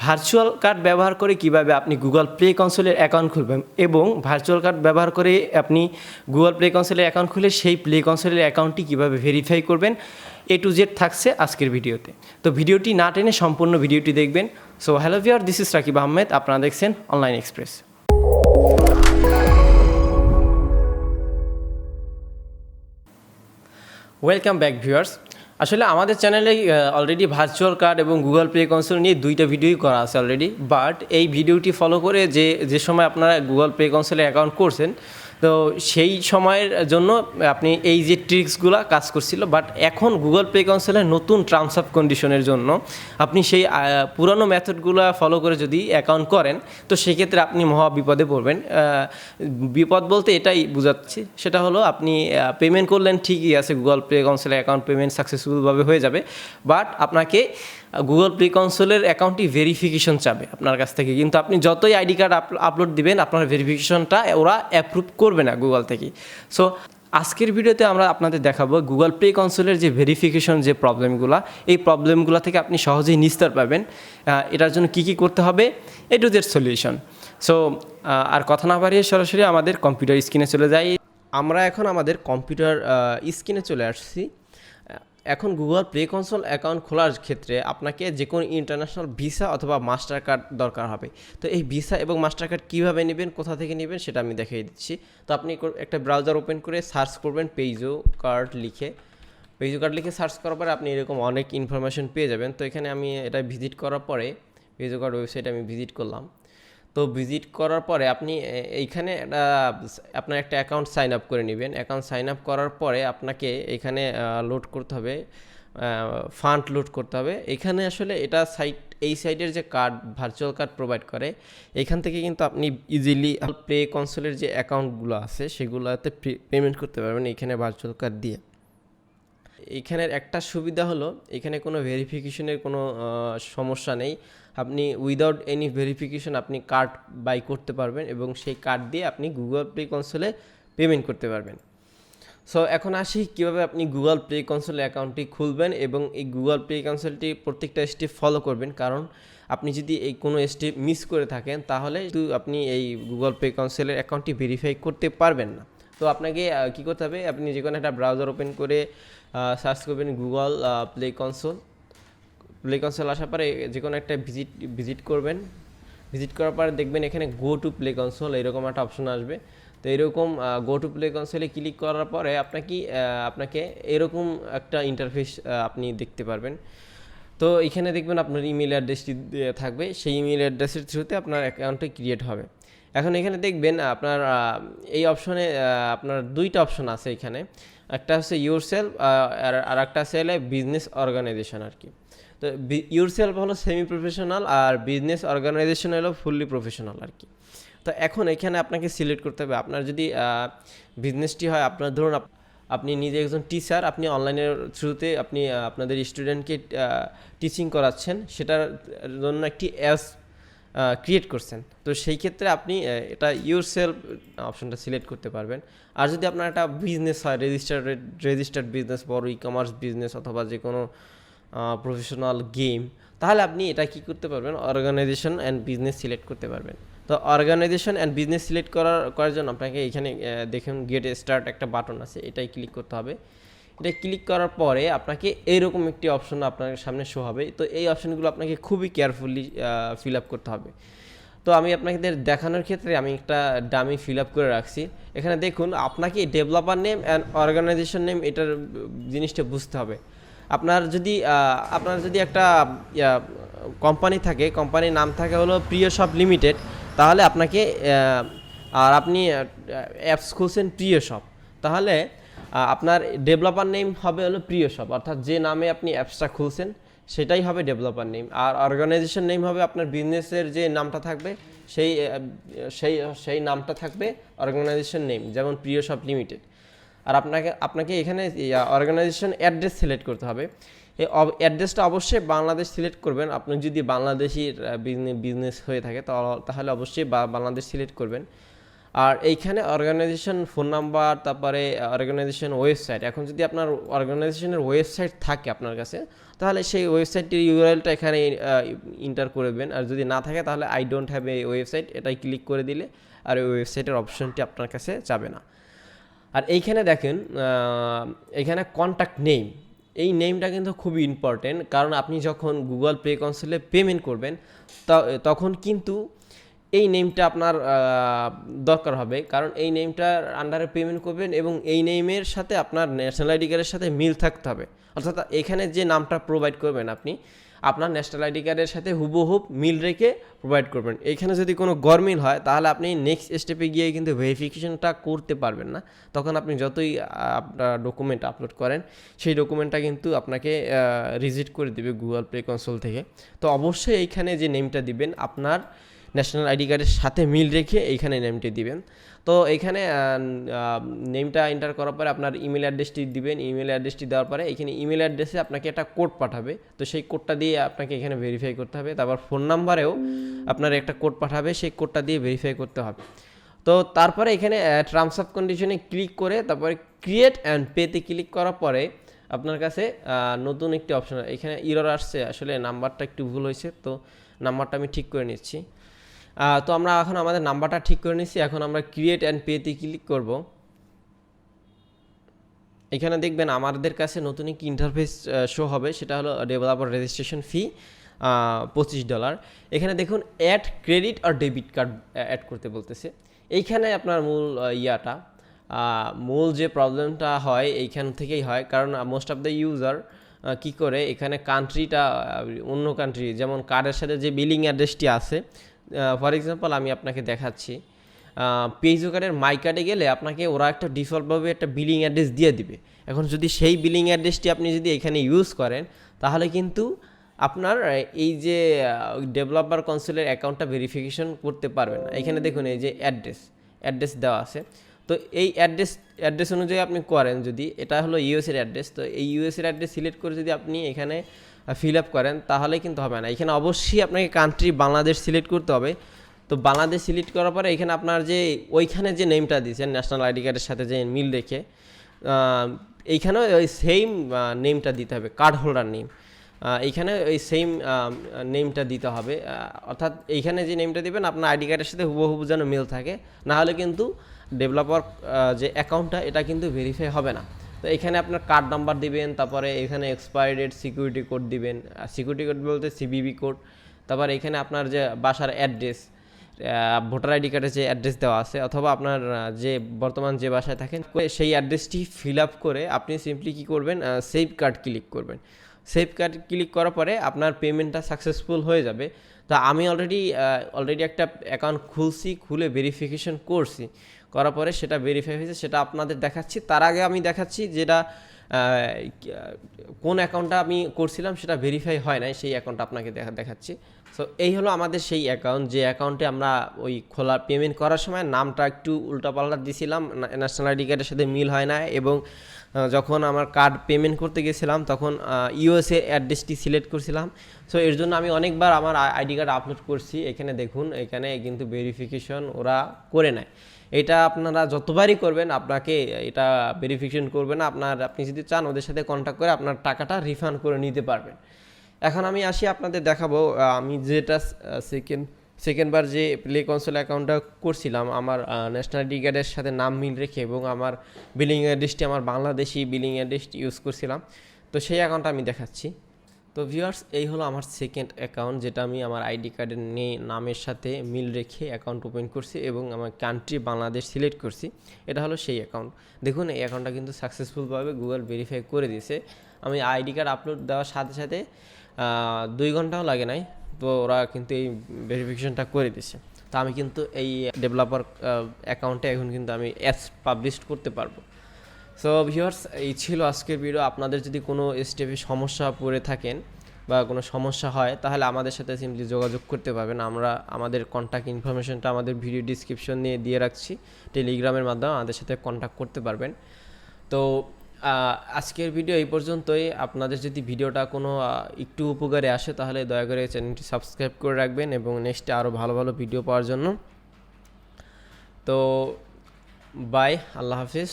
Virtual card ব্যবহার করে কিভাবে আপনি গুগল প্লে কনসোলের অ্যাকাউন্ট খুলবেন এবং ভার্চুয়াল কার্ড ব্যবহার করে আপনি গুগল প্লে কনসোলের অ্যাকাউন্ট খুলে সেই প্লে কনসোলের অ্যাকাউন্টটি কিভাবে ভেরিফাই করবেন A to Z থাকছে আজকের ভিডিওতে। তো ভিডিওটি না টেনে সম্পূর্ণ ভিডিওটি দেখবেন। So hello viewer, this is Rakib Ahmed, আপনারা দেখছেন online express. Welcome back viewers. আসলে আমাদের চ্যানেলে অলরেডি ভার্চুয়াল কার্ড এবং গুগল প্লে কনসোল নিয়ে দুইটা ভিডিওই করা আছে অলরেডি, বাট এই ভিডিওটি ফলো করে যে সময় আপনারা গুগল প্লে কনসোলে অ্যাকাউন্ট করছেন, তো সেই সময়ের জন্য আপনি এই যে ট্রিক্সগুলো কাজ করছিল, বাট এখন গুগল প্লে কনসোলের নতুন টার্মস অফ কন্ডিশনের জন্য আপনি সেই পুরানো মেথডগুলো ফলো করে যদি অ্যাকাউন্ট করেন, তো সেক্ষেত্রে আপনি মহা বিপদে পড়বেন। বিপদ বলতে এটাই বোঝাচ্ছি, সেটা হলো আপনি পেমেন্ট করলেন ঠিকই আছে, গুগল প্লে কনসোলের অ্যাকাউন্ট পেমেন্ট সাকসেসফুলভাবে হয়ে যাবে, বাট আপনাকে গুগল প্লে কনসোলের অ্যাকাউন্টটি ভেরিফিকেশন চাবে আপনার কাছ থেকে। কিন্তু আপনি যতই আইডি কার্ড আপলোড দিবেন, আপনার ভেরিফিকেশনটা ওরা অ্যাপ্রুভ করবে না গুগল থেকে। সো আজকের ভিডিওতে আমরা আপনাদের দেখাবো গুগল প্লে কনসোলের যে ভেরিফিকেশন যে প্রবলেমগুলো, এই প্রবলেমগুলো থেকে আপনি সহজেই নিস্তার পাবেন। এটার জন্য কী কী করতে হবে, এ টু জেড সলিউশন। সো আর কথা না বাড়িয়ে সরাসরি আমাদের কম্পিউটার স্ক্রিনে চলে যাই। আমরা এখন আমাদের কম্পিউটার স্ক্রিনে চলে আসছি। এখন গুগল প্লে কনসোল অ্যাকাউন্ট খোলার ক্ষেত্রে আপনাকে যে কোনো ইন্টারন্যাশনাল ভিসা অথবা মাস্টার কার্ড দরকার হবে। তো এই ভিসা এবং মাস্টার কার্ড কীভাবে নেবেন, কোথা থেকে নেবেন, সেটা আমি দেখিয়ে দিচ্ছি। তো আপনি একটা ব্রাউজার ওপেন করে সার্চ করবেন পেইজো কার্ড লিখে সার্চ করার পরে আপনি এরকম অনেক ইনফরমেশন পেয়ে যাবেন। তো এখানে আমি এটা ভিজিট করার পরে পেইজো কার্ড ওয়েবসাইট আমি ভিজিট করলাম। তো ভিজিট করার পরে আপনি এইখানে আপনার একটা অ্যাকাউন্ট সাইন আপ করে নেবেন। অ্যাকাউন্ট সাইন আপ করার পরে আপনাকে এখানে লোড করতে হবে, ফান্ড লোড করতে হবে। এখানে আসলে এটা এই সাইটের যে কার্ড ভার্চুয়াল কার্ড প্রোভাইড করে, এখান থেকে কিন্তু আপনি ইজিলি প্লে কনসোলের যে অ্যাকাউন্টগুলো আছে সেগুলোতে পেমেন্ট করতে পারবেন এখানে ভার্চুয়াল কার্ড দিয়ে। এখানের একটা সুবিধা হলো এখানে কোনো ভেরিফিকেশনের কোনো সমস্যা নেই। আপনি উইদাউট এনি ভেরিফিকেশন আপনি কার্ড বাই করতে পারবেন এবং সেই কার্ড দিয়ে আপনি গুগল প্লে কনসোলে পেমেন্ট করতে পারবেন। সো এখন আসি কীভাবে আপনি গুগল প্লে কনসোল অ্যাকাউন্টটি খুলবেন এবং এই গুগল প্লে কনসোলটি প্রত্যেকটা স্টেপ ফলো করবেন, কারণ আপনি যদি এই কোনো স্টেপ মিস করে থাকেন তাহলে আপনি এই গুগল প্লে কনসোলের অ্যাকাউন্টটি ভেরিফাই করতে পারবেন না। তো আপনাকে কী করতে হবে, আপনি যে কোনো একটা ব্রাউজার ওপেন করে সার্চ করবেন গুগল প্লে কনসোল আসার পরে যে কোনো একটা ভিজিট করবেন। ভিজিট করার পরে দেখবেন এখানে গো টু প্লে কনসোল এরকম একটা অপশন আসবে। তো এরকম গো টু প্লে কনসোলে ক্লিক করার পরে আপনাকে এরকম একটা ইন্টারফেস আপনি দেখতে পারবেন। তো এখানে দেখবেন আপনার ইমেল অ্যাড্রেসটি থাকবে, সেই ইমেল অ্যাড্রেসের থ্রুতে আপনার অ্যাকাউন্টটি ক্রিয়েট হবে। এখন এখানে দেখবেন আপনার এই অপশনে আপনার দুইটা অপশন আছে এখানে, একটা হচ্ছে ইউরসেলফ আর একটা আছে বিজনেস অর্গানাইজেশন আর কি। তো ইউরসেলফ হলো সেমি প্রফেশনাল আর বিজনেস অর্গানাইজেশন হলো ফুললি প্রফেশনাল আর কি। তো এখন এখানে আপনাকে সিলেক্ট করতে হবে, আপনার যদি বিজনেসটি হয়, আপনার ধরুন আপনি নিজে একজন টিচার, আপনি অনলাইনের থ্রুতে আপনি আপনাদের স্টুডেন্টকে টিচিং করাচ্ছেন, সেটার জন্য একটি অ্যাপস ক্রিয়েট করছেন। তো সেই ক্ষেত্রে আপনি এটা ইউরসেলফ অপশনটা সিলেক্ট করতে পারবেন। আর যদি আপনার একটা বিজনেস হয়, রেজিস্টার্ড বিজনেস, বড় ই কমার্স বিজনেস অথবা যে কোনো প্রফেশনাল গেম, তাহলে আপনি এটা কি করতে পারবেন, অর্গানাইজেশন অ্যান্ড বিজনেস সিলেক্ট করতে পারবেন। তো অর্গানাইজেশন অ্যান্ড বিজনেস সিলেক্ট করার জন্য আপনাকে এখানে দেখুন গেট স্টার্ট একটা বাটন আছে, এটাই ক্লিক করতে হবে। এটা ক্লিক করার পরে আপনাকে এইরকম একটি অপশন আপনার সামনে শো হবে। তো এই অপশনগুলো আপনাকে খুবই কেয়ারফুলি ফিল আপ করতে হবে। তো আমি আপনাদের দেখানোর ক্ষেত্রে আমি একটা ডামি ফিল আপ করে রাখছি। এখানে দেখুন আপনাকে developer name and organisation name এটার জিনিসটা বুঝতে হবে। আপনার যদি একটা কোম্পানি থাকে, কোম্পানির নাম থাকে হলো প্রিয় শপ লিমিটেড, তাহলে আপনাকে আর আপনি অ্যাপস খুলছেন প্রিয় শপ, তাহলে আপনার ডেভেলপার নেম হবে হলো প্রিয় শপ, অর্থাৎ যে নামে আপনি অ্যাপসটা খুলছেন সেটাই হবে ডেভেলপার নেম। আর অর্গানাইজেশন নেম হবে আপনার বিজনেসের যে নামটা থাকবে সেই নামটা থাকবে অর্গানাইজেশন নেম, যেমন প্রিয় শপ লিমিটেড। আর আপনাকে এখানে অর্গানাইজেশন অ্যাড্রেস সিলেক্ট করতে হবে। এই অ্যাড্রেসটা অবশ্যই বাংলাদেশ সিলেক্ট করবেন। আপনি যদি বাংলাদেশি বিজনেস হয়ে থাকে তাহলে অবশ্যই বাংলাদেশ সিলেক্ট করবেন। আর এইখানে অর্গানাইজেশন ফোন নাম্বার, তারপরে অর্গানাইজেশন ওয়েবসাইট। এখন যদি আপনার অর্গানাইজেশনের ওয়েবসাইট থাকে আপনার কাছে, তাহলে সেই ওয়েবসাইটটির ইউআরএলটা এখানে ইন্টার করে দেবেন। আর যদি না থাকে তাহলে I don't have a website এটাই ক্লিক করে দিলে আর ওই ওয়েবসাইটের অপশনটি আপনার কাছে যাবে না। আর এইখানে দেখেন এখানে কন্ট্যাক্ট নেম, এই নেমটা কিন্তু খুবই ইম্পর্টেন্ট, কারণ আপনি যখন গুগল পে কনসোলে পেমেন্ট করবেন তখন কিন্তু এই নেমটা আপনার দরকার হবে, কারণ এই নেমটার আন্ডারে পেমেন্ট করবেন এবং এই নেমের সাথে আপনার ন্যাশনাল আইডি কার্ডের সাথে মিল থাকতে হবে। অর্থাৎ এখানে যে নামটা প্রোভাইড করবেন আপনি আপনার ন্যাশনাল আইডি কার্ডের সাথে হুবহুব মিল রেখে প্রোভাইড করবেন। এইখানে যদি কোনো গরমিল হয় তাহলে আপনি নেক্সট স্টেপে গিয়ে কিন্তু ভেরিফিকেশনটা করতে পারবেন না। তখন আপনি যতই আপনার ডকুমেন্ট আপলোড করেন সেই ডকুমেন্টটা কিন্তু আপনাকে রিজেক্ট করে দেবে গুগল প্লে কনসোল থেকে। তো অবশ্যই এইখানে যে নেমটা দিবেন আপনার ন্যাশনাল আইডি কার্ডের সাথে মিল রেখে এইখানে নেমটি দিবেন। তো এইখানে নেমটা এন্টার করার পরে আপনার ইমেল অ্যাড্রেসটি দিবেন। ইমেল অ্যাড্রেসটি দেওয়ার পরে এখানে ইমেল অ্যাড্রেসে আপনাকে একটা কোড পাঠাবে, তো সেই কোডটা দিয়ে আপনাকে এখানে ভেরিফাই করতে হবে। তারপর ফোন নাম্বারেও আপনার একটা কোড পাঠাবে, সেই কোডটা দিয়ে ভেরিফাই করতে হবে। তো তারপরে এখানে টার্মস অফ কন্ডিশনে ক্লিক করে তারপরে ক্রিয়েট অ্যান্ড পেতে ক্লিক করার পরে আপনার কাছে নতুন একটি অপশন এখানে ইরর আসছে, আসলে নাম্বারটা একটু ভুল হয়েছে, তো নাম্বারটা আমি ঠিক করে নিচ্ছি। তো আমরা এখন আমাদের নাম্বারটা ঠিক করে নিচ্ছি। এখন আমরা ক্রিয়েট অ্যান্ড পেতে ক্লিক করব। এখানে দেখবেন আমাদের কাছে নতুন একটি ইন্টারফেস শো হবে, সেটা হলো ডেভেলপার রেজিস্ট্রেশন ফি $25। এখানে দেখুন অ্যাড ক্রেডিট আর ডেবিট কার্ড অ্যাড করতে বলতেছে। এইখানে আপনার মূল যে প্রবলেমটা হয় এইখান থেকেই হয়, কারণ মোস্ট অফ দ্য ইউজার কী করে এখানে কান্ট্রিটা অন্য কান্ট্রি, যেমন কার্ডের সাথে যে বিলিং অ্যাড্রেসটি আছে, ফর এক্সাম্পল আমি আপনাকে দেখাচ্ছি, পেইজো কার্ডের মাই কার্ডে গেলে আপনাকে ওরা একটা ডিফল্টভাবে একটা বিলিং অ্যাড্রেস দিয়ে দিবে। এখন যদি সেই বিলিং অ্যাড্রেসটি আপনি যদি এখানে ইউজ করেন তাহলে কিন্তু আপনার এই যে ডেভেলপার কনসোলের অ্যাকাউন্টটা ভেরিফিকেশন করতে পারবেন না। এখানে দেখুন এই যে অ্যাড্রেস দেওয়া আছে, তো এই অ্যাড্রেস অনুযায়ী আপনি করেন, যদি এটা হলো ইউএসের অ্যাড্রেস, তো এই ইউএসের অ্যাড্রেস সিলেক্ট করে যদি আপনি এখানে ফিল আপ করেন তাহলে কিন্তু হবে না। এখানে অবশ্যই আপনাকে কান্ট্রি বাংলাদেশ সিলেক্ট করতে হবে। তো বাংলাদেশ সিলেক্ট করার পরে এখানে আপনার যে ওইখানে যে নেমটা দিয়েছেন ন্যাশনাল আইডি কার্ডের সাথে যে মিল রেখে এইখানেও ওই সেম নেমটা দিতে হবে, কার্ড হোল্ডার নেম। এইখানে ওই সেম নেমটা দিতে হবে, অর্থাৎ এইখানে যে নেমটা দেবেন আপনার আইডি কার্ডের সাথে হুবহু যেন মিল থাকে, না হলে কিন্তু ডেভেলপার যে অ্যাকাউন্টটা এটা কিন্তু ভেরিফাই হবে না। তো এখানে আপনার কার্ড নাম্বার দিবেন, তারপরে এখানে এক্সপায়ারি ডেট, সিকিউরিটি কোড দিবেন, সিকিউরিটি কোড বলতে সিবিবি কোড, তারপর এখানে আপনার যে বাসার অ্যাড্রেস, ভোটার আইডি কার্ডে যে অ্যাড্রেস দেওয়া আছে অথবা আপনার যে বর্তমান যে বাসায় থাকেন সেই অ্যাড্রেসটি ফিল আপ করে আপনি সিম্পলি কী করবেন, সেভ কার্ড ক্লিক করবেন। সেভ কার্ড ক্লিক করার পরে আপনার পেমেন্টটা সাকসেসফুল হয়ে যাবে। তো আমি অলরেডি একটা অ্যাকাউন্ট খুলে ভেরিফিকেশন করার পরে সেটা ভেরিফাই হয়েছে, সেটা আপনাদের দেখাচ্ছি। তার আগে আমি দেখাচ্ছি যেটা কোন অ্যাকাউন্টটা আমি করছিলাম সেটা ভেরিফাই হয় নাই, সেই অ্যাকাউন্টটা আপনাকে দেখাচ্ছি। সো এই হলো আমাদের সেই অ্যাকাউন্ট, যে অ্যাকাউন্টে আমরা ওই খোলা পেমেন্ট করার সময় নামটা একটু উল্টাপাল্টা দিয়েছিলাম, ন্যাশনাল আইডি কার্ডের সাথে মিল হয় না, এবং যখন আমার কার্ড পেমেন্ট করতে গেছিলাম তখন ইউএসএ অ্যাড্রেসটি সিলেক্ট করছিলাম। সো এর জন্য আমি অনেকবার আমার আইডি কার্ড আপলোড করছি। এখানে দেখুন এখানে কিন্তু ভেরিফিকেশন ওরা করে নেয়। এটা আপনারা যতবারই করবেন আপনাকে এটা ভেরিফিকেশন করবে না। আপনি যদি চান ওদের সাথে কন্ট্যাক্ট করে আপনার টাকাটা রিফান্ড করে নিতে পারবেন। এখন আমি আসি আপনাদের দেখাবো আমি যেটা সেকেন্ডবার যে প্লে কনসোল অ্যাকাউন্টটা করছিলাম আমার ন্যাশনাল আইডি কার্ডের সাথে নাম মিল রেখে, এবং আমার বিলিং অ্যাড্রেসটি আমার বাংলাদেশি বিলিং অ্যাড্রেসটি ইউজ করছিলাম, তো সেই অ্যাকাউন্টটা আমি দেখাচ্ছি। তো ভিউয়ার্স এই হলো আমার সেকেন্ড অ্যাকাউন্ট, যেটা আমি আমার আইডি কার্ডের নামের সাথে মিল রেখে অ্যাকাউন্ট ওপেন করছি এবং আমার কান্ট্রি বাংলাদেশ সিলেক্ট করছি। এটা হলো সেই অ্যাকাউন্ট। দেখুন এই অ্যাকাউন্টটা কিন্তু সাকসেসফুলভাবে গুগল ভেরিফাই করে দিয়েছে। আমি আইডি কার্ড আপলোড দেওয়ার সাথে সাথে 2 ঘন্টাও লাগে নাই, তো ওরা কিন্তু এই ভেরিফিকেশনটা করে দিছে। তো আমি কিন্তু এই ডেভেলপার অ্যাকাউন্টে এখন কিন্তু আমি অ্যাপস পাবলিশ করতে পারবো। সো ভিউয়ার্স এই ছিল আজকের ভিডিও। আপনাদের যদি কোনো স্টেপে সমস্যা পড়ে থাকেন বা কোনো সমস্যা হয় তাহলে আমাদের সাথে সিম্পলি যোগাযোগ করতে পারবেন। আমরা আমাদের কন্ট্যাক্ট ইনফরমেশনটা আমাদের ভিডিও ডিসক্রিপশন নিয়ে দিয়ে রাখছি, টেলিগ্রামের মাধ্যমে আমাদের সাথে কন্ট্যাক্ট করতে পারবেন। তো আজকের ভিডিও এই পর্যন্তই। আপনাদের যদি ভিডিওটা কোনো একটু উপকারে আসে তাহলে দয়া করে চ্যানেলটি সাবস্ক্রাইব করে রাখবেন এবং নেক্সটে আরও ভালো ভালো ভিডিও পাওয়ার জন্য তো বাই, আল্লাহ হাফিজ।